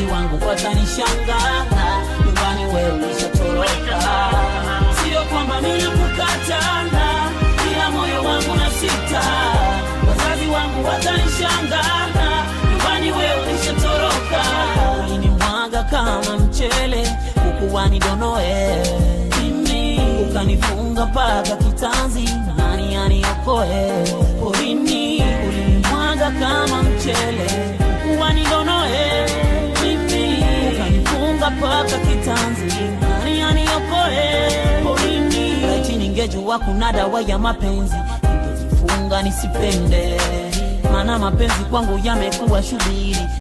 wazazi wangu watanishangaa, nyumbani wewe ulishatoroka. Sio kwamba mimi nakukatana, ila moyo wangu nasita. Wazazi wangu watanishangaa, nyumbani wewe ulishatoroka. Ulinimwaga kama mchele, ukuwani donoe mimi, ukanifunga paka kitanzi, nani aniokoe porini. Ulinimwaga kama mchele, ukuwani donoe mimi, ukanifunga paka kitanzi, nani aniokoe porini. Laiti ningejua kuna dawa ya mapenzi, ningejifunga nisipende, maana mapenzi kwangu yamekuwa shughuli.